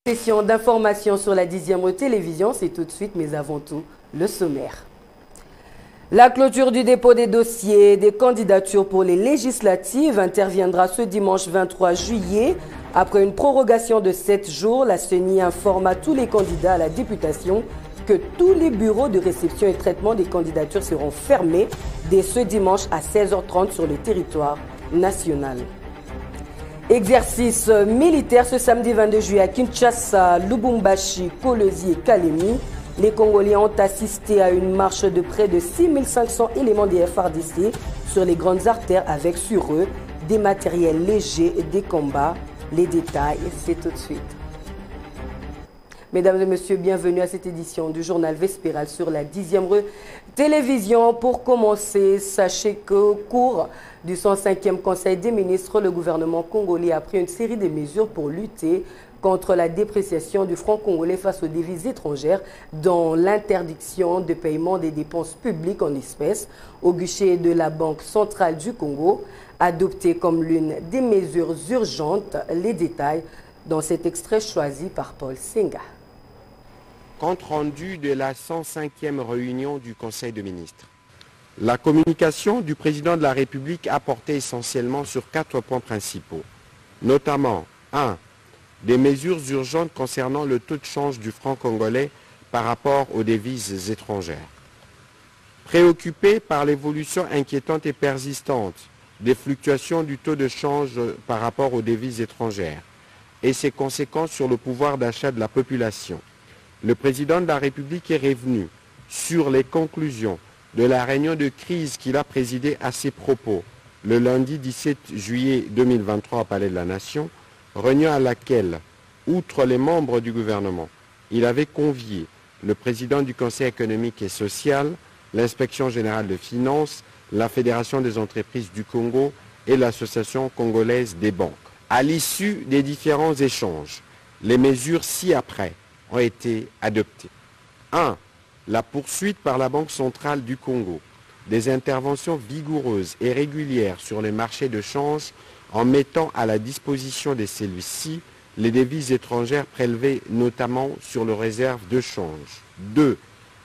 Session d'information sur la 10e télévision, c'est tout de suite, mais avant tout, le sommaire. La clôture du dépôt des dossiers des candidatures pour les législatives interviendra ce dimanche 23 juillet. Après une prorogation de 7 jours, la CENI informe à tous les candidats à la députation que tous les bureaux de réception et traitement des candidatures seront fermés dès ce dimanche à 16h30 sur le territoire national. Exercice militaire ce samedi 22 juillet à Kinshasa, Lubumbashi, Kolwezi et Kalemi. Les Congolais ont assisté à une marche de près de 6500 éléments des FARDC sur les grandes artères avec sur eux des matériels légers et des combats. Les détails, c'est tout de suite. Mesdames et messieurs, bienvenue à cette édition du journal Vespéral sur la 10e télévision. Pour commencer, sachez qu'au cours du 105e Conseil des ministres, le gouvernement congolais a pris une série de mesures pour lutter contre la dépréciation du franc congolais face aux devises étrangères, dont l'interdiction de paiement des dépenses publiques en espèces au guichet de la Banque centrale du Congo, adoptée comme l'une des mesures urgentes. Les détails dans cet extrait choisi par Paul Senga. Compte rendu de la 105e réunion du Conseil des ministres. La communication du président de la République a porté essentiellement sur 4 points principaux, notamment 1. Des mesures urgentes concernant le taux de change du franc congolais par rapport aux devises étrangères. Préoccupé par l'évolution inquiétante et persistante des fluctuations du taux de change par rapport aux devises étrangères et ses conséquences sur le pouvoir d'achat de la population, le président de la République est revenu sur les conclusions de la réunion de crise qu'il a présidée à ses propos le lundi 17 juillet 2023 au Palais de la Nation, réunion à laquelle, outre les membres du gouvernement, il avait convié le président du Conseil économique et social, l'inspection générale de finances, la Fédération des entreprises du Congo et l'Association congolaise des banques. À l'issue des différents échanges, les mesures ci-après ont été adoptées. 1. La poursuite par la Banque centrale du Congo des interventions vigoureuses et régulières sur les marchés de change en mettant à la disposition de celui-ci les devises étrangères prélevées notamment sur les réserves de change. 2.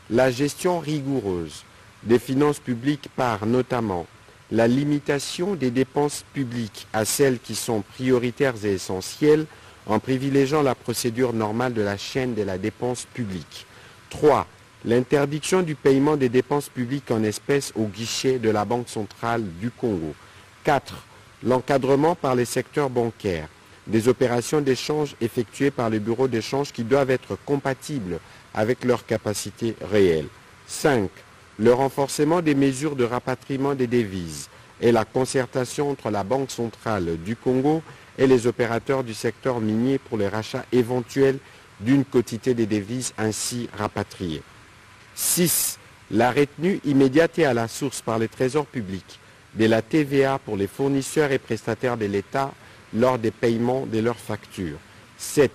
La gestion rigoureuse des finances publiques par notamment la limitation des dépenses publiques à celles qui sont prioritaires et essentielles en privilégiant la procédure normale de la chaîne de la dépense publique. 3. L'interdiction du paiement des dépenses publiques en espèces au guichet de la Banque centrale du Congo. 4. L'encadrement par les secteurs bancaires des opérations d'échange effectuées par les bureaux d'échange qui doivent être compatibles avec leurs capacités réelles. 5. Le renforcement des mesures de rapatriement des devises et la concertation entre la Banque centrale du Congo et les opérateurs du secteur minier pour les rachats éventuels d'une quotité des devises ainsi rapatriées. 6. La retenue immédiate et à la source par les trésors publics de la TVA pour les fournisseurs et prestataires de l'État lors des paiements de leurs factures. 7.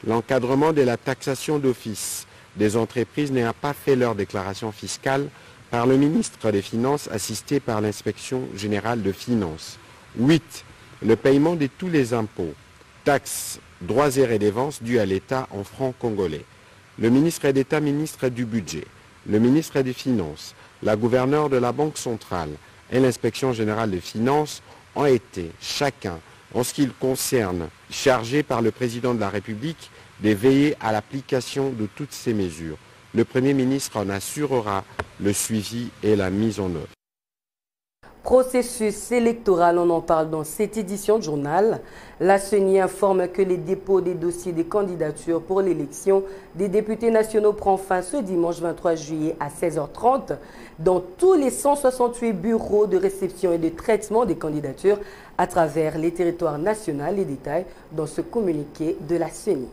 L'encadrement de la taxation d'office des entreprises n'ayant pas fait leur déclaration fiscale par le ministre des Finances assisté par l'inspection générale de finances. 8. Le paiement de tous les impôts, taxes, droits et redevances dus à l'État en francs congolais. Le ministre d'État, ministre du Budget, le ministre des Finances, la gouverneure de la Banque centrale et l'inspection générale des finances ont été, chacun, en ce qui le concerne, chargés par le président de la République de veiller à l'application de toutes ces mesures. Le Premier ministre en assurera le suivi et la mise en œuvre. Processus électoral, on en parle dans cette édition de journal. La CENI informe que les dépôts des dossiers des candidatures pour l'élection des députés nationaux prend fin ce dimanche 23 juillet à 16h30 dans tous les 168 bureaux de réception et de traitement des candidatures à travers les territoires nationaux. Les détails dans ce communiqué de la CENI.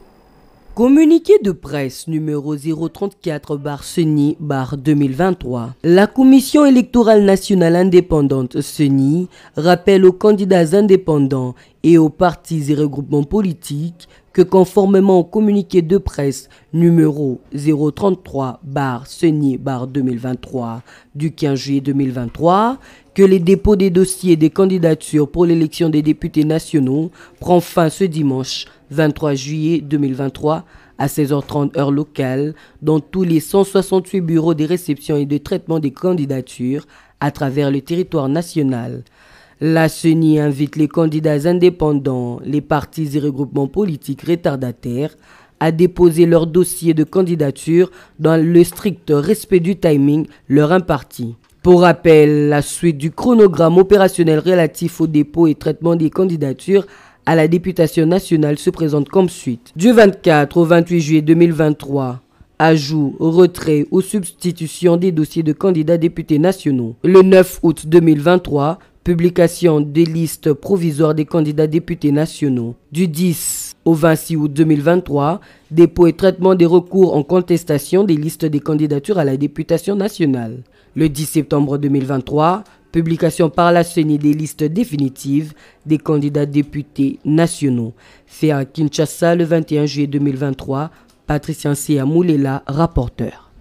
Communiqué de presse numéro 034/CENI/2023. La Commission électorale nationale indépendante CENI rappelle aux candidats indépendants et aux partis et regroupements politiques que conformément au communiqué de presse numéro 033/CENI/2023 du 15 juillet 2023, que les dépôts des dossiers des candidatures pour l'élection des députés nationaux prend fin ce dimanche 23 juillet 2023 à 16h30 heure locale dans tous les 168 bureaux de réception et de traitement des candidatures à travers le territoire national. La CENI invite les candidats indépendants, les partis et regroupements politiques retardataires à déposer leur dossier de candidature dans le strict respect du timing leur imparti. Pour rappel, la suite du chronogramme opérationnel relatif au dépôt et traitement des candidatures à la députation nationale se présente comme suite. Du 24 au 28 juillet 2023, ajout, retrait ou substitution des dossiers de candidats députés nationaux. Le 9 août 2023, publication des listes provisoires des candidats députés nationaux. Du 10 au 26 août 2023, dépôt et traitement des recours en contestation des listes des candidatures à la députation nationale. Le 10 septembre 2023, publication par la CENI des listes définitives des candidats députés nationaux. Fait à Kinshasa le 21 juillet 2023, Patricien Sia Moulela, rapporteur.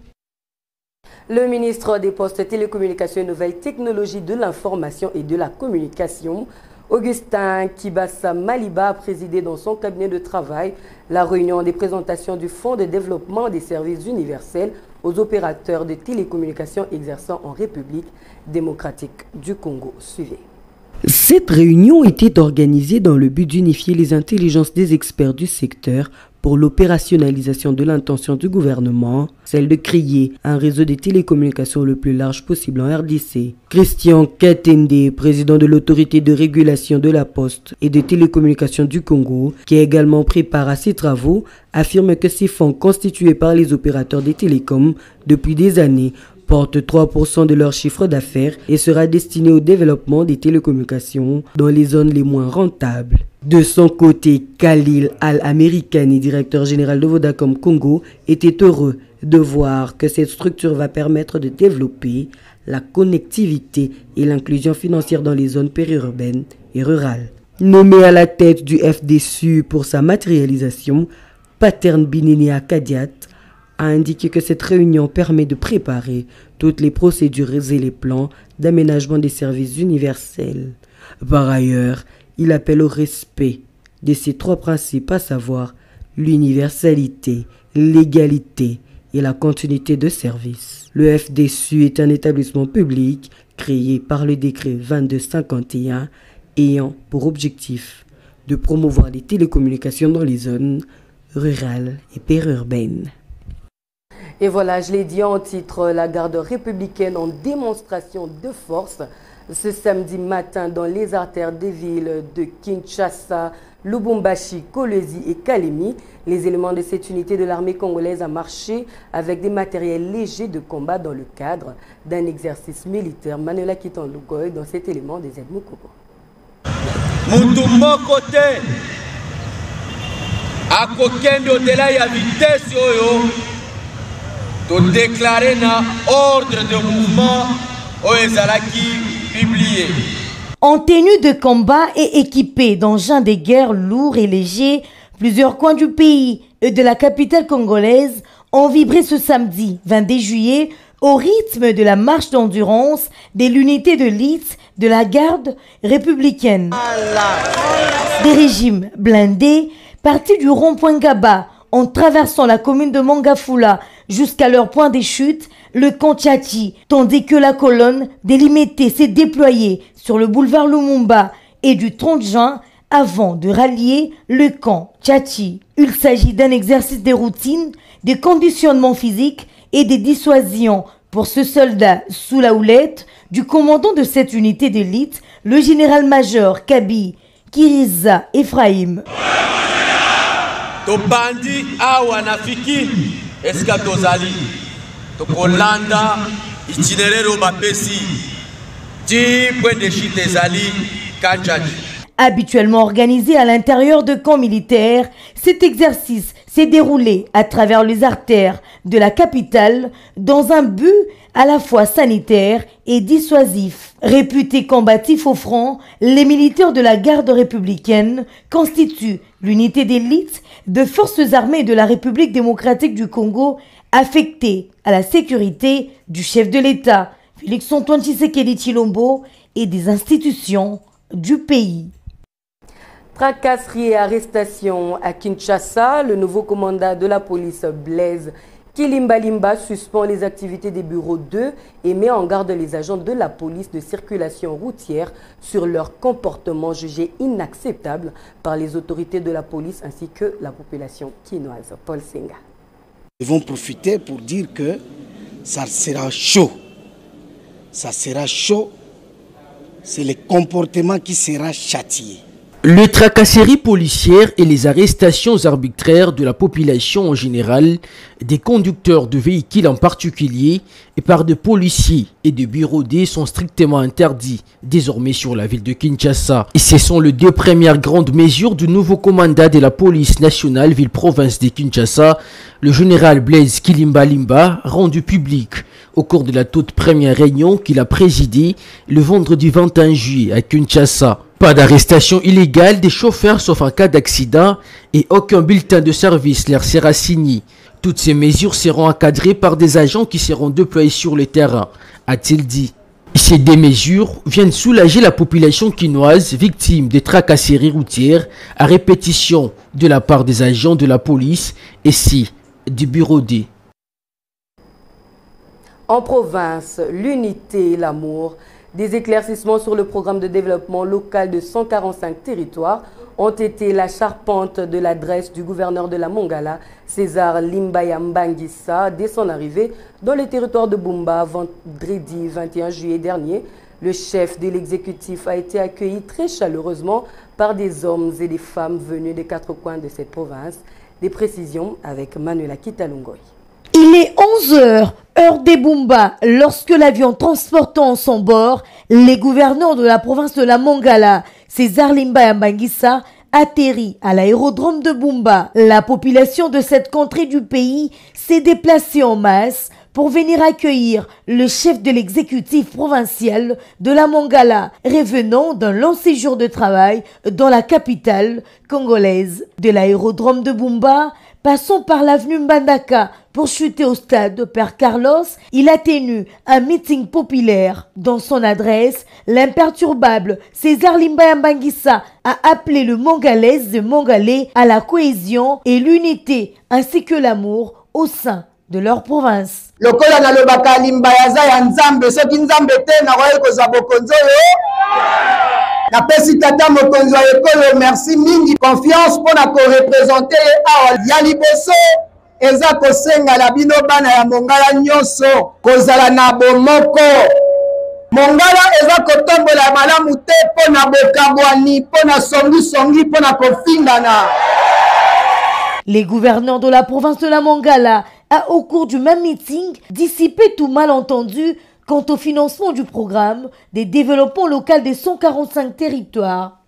Le ministre des Postes, Télécommunications et Nouvelles Technologies de l'Information et de la Communication, Augustin Kibassa Maliba, a présidé dans son cabinet de travail la réunion des présentations du Fonds de développement des services universels aux opérateurs de télécommunications exerçant en République démocratique du Congo. Suivez. Cette réunion était organisée dans le but d'unifier les intelligences des experts du secteur pour l'opérationnalisation de l'intention du gouvernement, celle de créer un réseau de télécommunications le plus large possible en RDC. Christian Katende, président de l'autorité de régulation de la poste et des télécommunications du Congo, qui a également pris part à ces travaux, affirme que ces fonds constitués par les opérateurs des télécoms depuis des années porte 3% de leur chiffre d'affaires et sera destiné au développement des télécommunications dans les zones les moins rentables. De son côté, Khalil Al-Amerikani, directeur général de Vodacom Congo, était heureux de voir que cette structure va permettre de développer la connectivité et l'inclusion financière dans les zones périurbaines et rurales. Nommé à la tête du FDSU pour sa matérialisation, Patern Binini Akadiat a indiqué que cette réunion permet de préparer toutes les procédures et les plans d'aménagement des services universels. Par ailleurs, il appelle au respect de ces trois principes, à savoir l'universalité, l'égalité et la continuité de service. Le FDSU est un établissement public créé par le décret 2251 ayant pour objectif de promouvoir les télécommunications dans les zones rurales et périurbaines. Et voilà, je l'ai dit en titre, la garde républicaine en démonstration de force ce samedi matin dans les artères des villes de Kinshasa, Lubumbashi, Kolwezi et Kalemi. Les éléments de cette unité de l'armée congolaise ont marché avec des matériels légers de combat dans le cadre d'un exercice militaire. Manuela Kitan-Lugoy dans cet élément des aides Moukoko. Mutumbo côté à kokendo de la ya vitesse oyo to déclarer na ordre de mouvement au ezalaki publié. En tenue de combat et équipés d'engins de guerre lourds et légers, plusieurs coins du pays et de la capitale congolaise ont vibré ce samedi 22 juillet au rythme de la marche d'endurance de l'unité de l'élite de la garde républicaine. Des régimes blindés partis du rond-point Gaba en traversant la commune de Mangafula jusqu'à leur point des chutes, le camp Tchati, tandis que la colonne délimitée s'est déployée sur le boulevard Lumumba et du 30 juin avant de rallier le camp Tchati. Il s'agit d'un exercice de routine, de conditionnement physique et de dissuasion pour ce soldat sous la houlette du commandant de cette unité d'élite, le général-major Kabi Kiriza Ephraim. Tobandi awa nafiki eska tozali tokolanda itinéraire bapesi ti point de chute ezali Kanjaji. Habituellement organisé à l'intérieur de camps militaires, cet exercice s'est déroulé à travers les artères de la capitale dans un but à la fois sanitaire et dissuasif. Réputés combatifs au front, les militaires de la garde républicaine constituent l'unité d'élite de forces armées de la République démocratique du Congo affectée à la sécurité du chef de l'État, Félix Antoine Tshisekedi Tshilombo, et des institutions du pays. Tracasserie et arrestation à Kinshasa, le nouveau commandant de la police Blaise Kilimbalimba suspend les activités des bureaux 2 et met en garde les agents de la police de circulation routière sur leur comportement jugé inacceptable par les autorités de la police ainsi que la population quinoise. Paul Senga. Ils vont profiter pour dire que ça sera chaud. Ça sera chaud. C'est le comportement qui sera châtié. Les tracasseries policières et les arrestations arbitraires de la population en général, des conducteurs de véhicules en particulier, et par des policiers et des bureaux D sont strictement interdits désormais sur la ville de Kinshasa. Et ce sont les 2 premières grandes mesures du nouveau commandant de la police nationale ville-province de Kinshasa, le général Blaise Kilimbalimba, rendu public au cours de la toute première réunion qu'il a présidée le vendredi 21 juillet à Kinshasa. Pas d'arrestation illégale des chauffeurs sauf en cas d'accident et aucun bulletin de service leur sera signé. Toutes ces mesures seront encadrées par des agents qui seront déployés sur le terrain, a-t-il dit. Ces 2 mesures viennent soulager la population quinoise victime des tracasseries routières à répétition de la part des agents de la police et du bureau D. En province, l'unité et l'amour, des éclaircissements sur le programme de développement local de 145 territoires ont été la charpente de l'adresse du gouverneur de la Mongala, César Limbaya Mbangisa, dès son arrivée dans le territoire de Bumba vendredi 21 juillet dernier. Le chef de l'exécutif a été accueilli très chaleureusement par des hommes et des femmes venus des 4 coins de cette province. Des précisions avec Manuela Kitalungoy. Il est 11h, heure des Bumba, lorsque l'avion transportant en son bord les gouverneurs de la province de la Mongala, César Limbaya Mbangisa, atterrit à l'aérodrome de Bumba. La population de cette contrée du pays s'est déplacée en masse pour venir accueillir le chef de l'exécutif provincial de la Mongala, revenant d'un long séjour de travail dans la capitale congolaise. De l'aérodrome de Bumba, passons par l'avenue Mbandaka pour chuter au stade Père Carlos. Il a tenu un meeting populaire. Dans son adresse, l'imperturbable César Limbaya Mbangisa a appelé le Mongalaise et Mongalais à la cohésion et l'unité ainsi que l'amour au sein de leur province. Lokola na lobaka Limbaya za ya nzambe soki nzambe te na koyeko za bokonzo yo na pesi tata mokonzo ekolo merci mingi confiance pona ko représenter awa ya liboso eza kosenga la bino bana ya Mongala nyonso kozala na bomoko. Mongala eza kotombola malamu te pona bokabwani pona songi pona kofingana. Les gouverneurs de la province de la Mongala a, au cours du même meeting, dissipé tout malentendu quant au financement du programme des développements locaux des 145 territoires.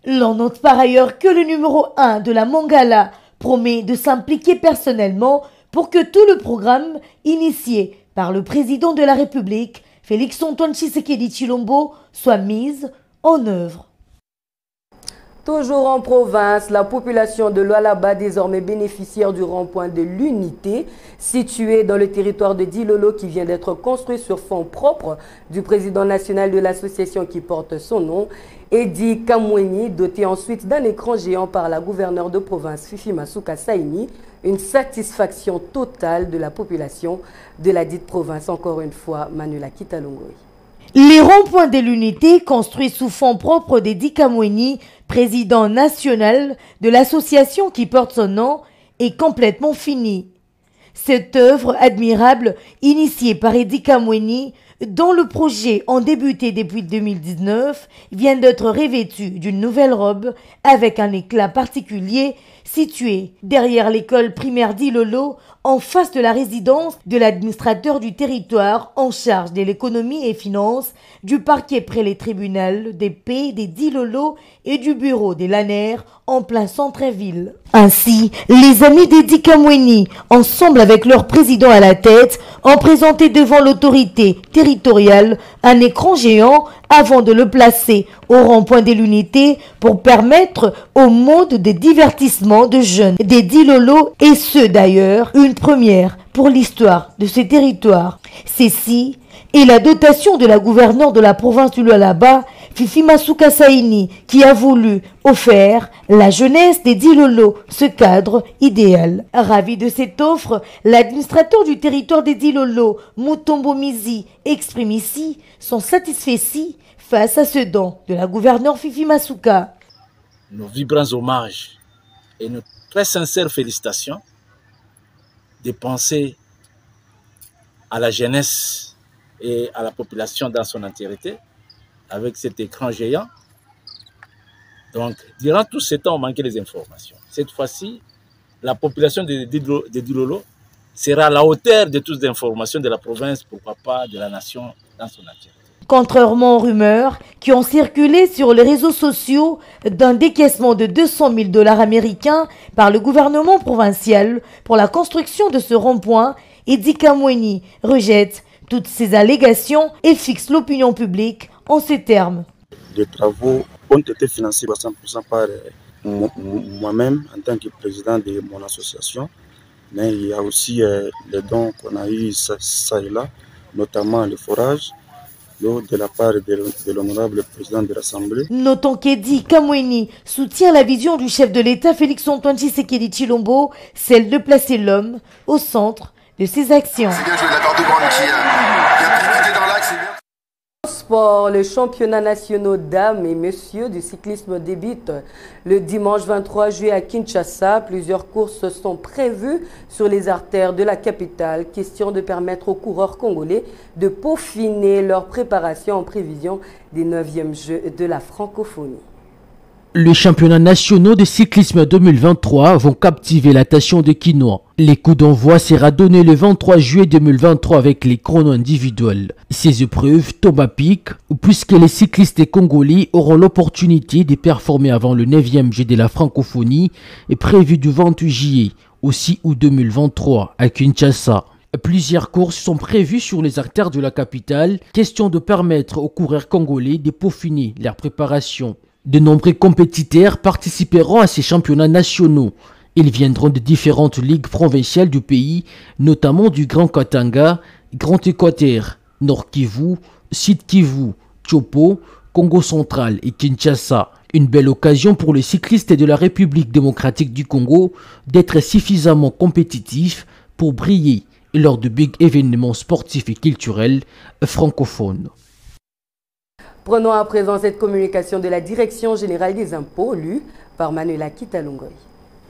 L'on note par ailleurs que le numéro 1 de la Mongala promet de s'impliquer personnellement pour que tout le programme initié par le président de la République, Félix-Antoine Tshisekedi Tshilombo, soit mis en œuvre. Toujours en province, la population de Lualaba, désormais bénéficiaire du rond-point de l'unité, situé dans le territoire de Dilolo, qui vient d'être construit sur fonds propres du président national de l'association qui porte son nom, Edi Kamweni, doté ensuite d'un écran géant par la gouverneure de province Fifi Masuka Saini, une satisfaction totale de la population de la dite province. Encore une fois, Manuela Kitalungoy. Les ronds-points de l'unité, construits sous fonds propres d'Edi Kamweni, président national de l'association qui porte son nom, est complètement fini. Cette œuvre admirable, initiée par Edi Kamweni, dont le projet a débuté depuis 2019, vient d'être revêtue d'une nouvelle robe avec un éclat particulier, située derrière l'école primaire d'Ilolo, en face de la résidence de l'administrateur du territoire en charge de l'économie et finances, du parquet près les tribunaux des paix des d'Ilolo et du bureau des LANER en plein centre-ville. Ainsi, les amis d'Edi Kamweni, ensemble avec leur président à la tête, ont présenté devant l'autorité territoriale territorial un écran géant avant de le placer au rond-point de l'unité pour permettre au mode de divertissement de jeunes des Dilolo, et ce d'ailleurs une première pour l'histoire de ce territoire. Ceci est la dotation de la gouverneure de la province du Lualaba, Fifi Masuka Saini, qui a voulu offrir la jeunesse des Dilolo ce cadre idéal. Ravi de cette offre, l'administrateur du territoire des Dilolo, Mutombo Mizi, exprime ici son satisfait face à ce don de la gouverneure Fifi Masuka. Nos vibrants hommages et nos très sincères félicitations de penser à la jeunesse et à la population dans son entièreté avec cet écran géant. Donc, durant tout ce temps, on manquait des informations. Cette fois-ci, la population de Dilolo sera à la hauteur de toutes les informations de la province, pourquoi pas de la nation dans son entièreté. Contrairement aux rumeurs qui ont circulé sur les réseaux sociaux d'un décaissement de 200 000 $ américains par le gouvernement provincial pour la construction de ce rond-point, Edi Kamweni rejette toutes ces allégations et fixe l'opinion publique en ces termes. Les travaux ont été financés à 100% par moi-même en tant que président de mon association, mais il y a aussi les dons qu'on a eu ça et là, notamment le forage, de la part de l'honorable président de l'Assemblée. Notons qu'Edi Kamweni soutient la vision du chef de l'État Félix-Antoine Tshisekedi Tshilombo, celle de placer l'homme au centre de ses actions. Sport, le championnat national dames et messieurs du cyclisme débute le dimanche 23 juillet à Kinshasa. Plusieurs courses sont prévues sur les artères de la capitale. Question de permettre aux coureurs congolais de peaufiner leur préparation en prévision des 9e Jeux de la francophonie. Les championnats nationaux de cyclisme 2023 vont captiver l'attention des Kinois. Les coups d'envoi sera donné le 23 juillet 2023 avec les chronos individuels. Ces épreuves tombent à pic puisque les cyclistes congolais auront l'opportunité de performer avant le 9e Jeu de la francophonie et prévu du 28 juillet au 6 août 2023 à Kinshasa. Plusieurs courses sont prévues sur les artères de la capitale, question de permettre aux coureurs congolais de peaufiner leur préparation. De nombreux compétiteurs participeront à ces championnats nationaux. Ils viendront de différentes ligues provinciales du pays, notamment du Grand Katanga, Grand Équateur, Nord Kivu, Sud Kivu, Chopo, Congo central et Kinshasa. Une belle occasion pour les cyclistes de la République démocratique du Congo d'être suffisamment compétitifs pour briller lors de big événements sportifs et culturels francophones. Prenons à présent cette communication de la Direction générale des impôts, lue par Manuela Kitalungoy.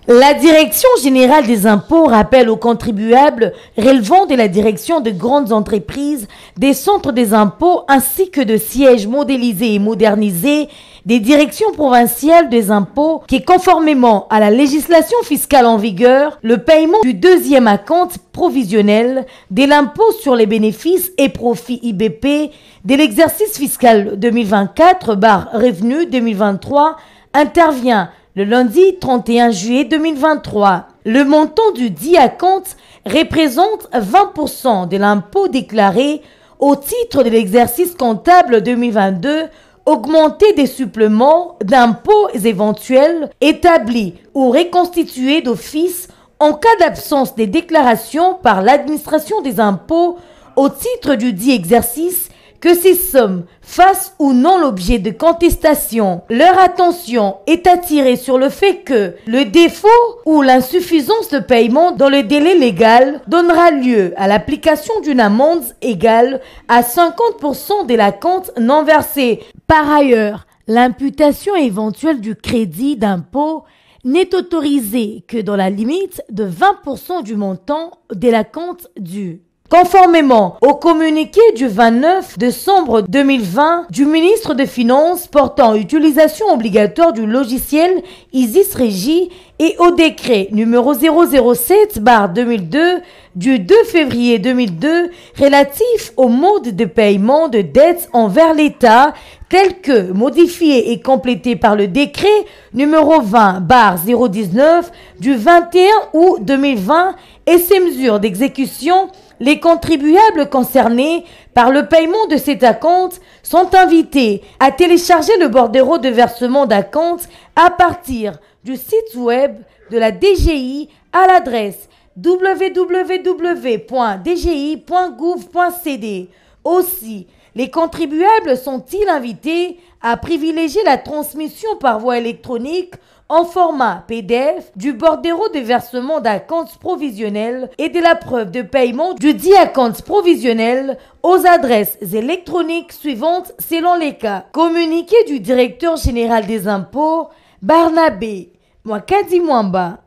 La Direction générale des impôts rappelle aux contribuables relevant de la direction de grandes entreprises, des centres des impôts ainsi que de sièges modélisés et modernisés des directions provinciales des impôts qui, conformément à la législation fiscale en vigueur, le paiement du deuxième acompte provisionnel de l'impôt sur les bénéfices et profits IBP de l'exercice fiscal 2024/revenu 2023 intervient le lundi 31 juillet 2023. Le montant du dit acompte représente 20% de l'impôt déclaré au titre de l'exercice comptable 2022, augmenté des suppléments d'impôts éventuels établis ou reconstitués d'office en cas d'absence des déclarations par l'administration des impôts au titre du dit exercice, que ces sommes fassent ou non l'objet de contestation. Leur attention est attirée sur le fait que le défaut ou l'insuffisance de paiement dans le délai légal donnera lieu à l'application d'une amende égale à 50% de l'acompte non versé. Par ailleurs, l'imputation éventuelle du crédit d'impôt n'est autorisée que dans la limite de 20% du montant de l'acompte dû. Conformément au communiqué du 29 décembre 2020 du ministre des Finances portant utilisation obligatoire du logiciel Isis Régie et au décret numéro 007/2002 du 2 février 2002 relatif au mode de paiement de dettes envers l'État tel que modifié et complété par le décret numéro 20/019 du 21 août 2020 et ses mesures d'exécution, les contribuables concernés par le paiement de cet acompte sont invités à télécharger le bordereau de versement d'acompte à partir du site web de la DGI à l'adresse www.dgi.gouv.cd. Aussi, les contribuables sont-ils invités à privilégier la transmission par voie électronique en format PDF du bordereau de versement d'acompte provisionnel et de la preuve de paiement du dit acompte provisionnel aux adresses électroniques suivantes selon les cas. Communiqué du directeur général des impôts, Barnabé Mwakadi Mwamba.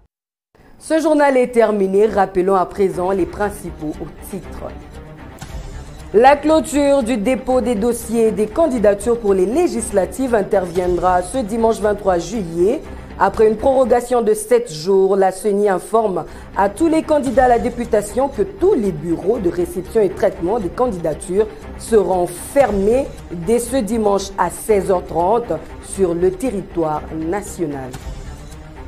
Ce journal est terminé. Rappelons à présent les principaux titres. La clôture du dépôt des dossiers des candidatures pour les législatives interviendra ce dimanche 23 juillet. Après une prorogation de 7 jours, la CENI informe à tous les candidats à la députation que tous les bureaux de réception et traitement des candidatures seront fermés dès ce dimanche à 16h30 sur le territoire national.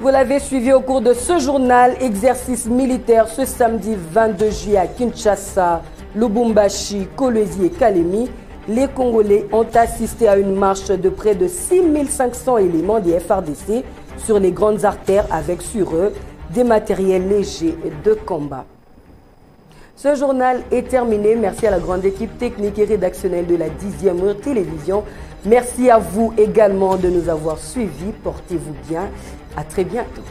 Vous l'avez suivi au cours de ce journal, exercice militaire ce samedi 22 juillet à Kinshasa, Lubumbashi, Kolwezi et Kalemi. Les Congolais ont assisté à une marche de près de 6500 éléments des FARDC sur les grandes artères avec sur eux des matériels légers de combat. Ce journal est terminé. Merci à la grande équipe technique et rédactionnelle de la 10e heure télévision. Merci à vous également de nous avoir suivis. Portez-vous bien. À très bientôt.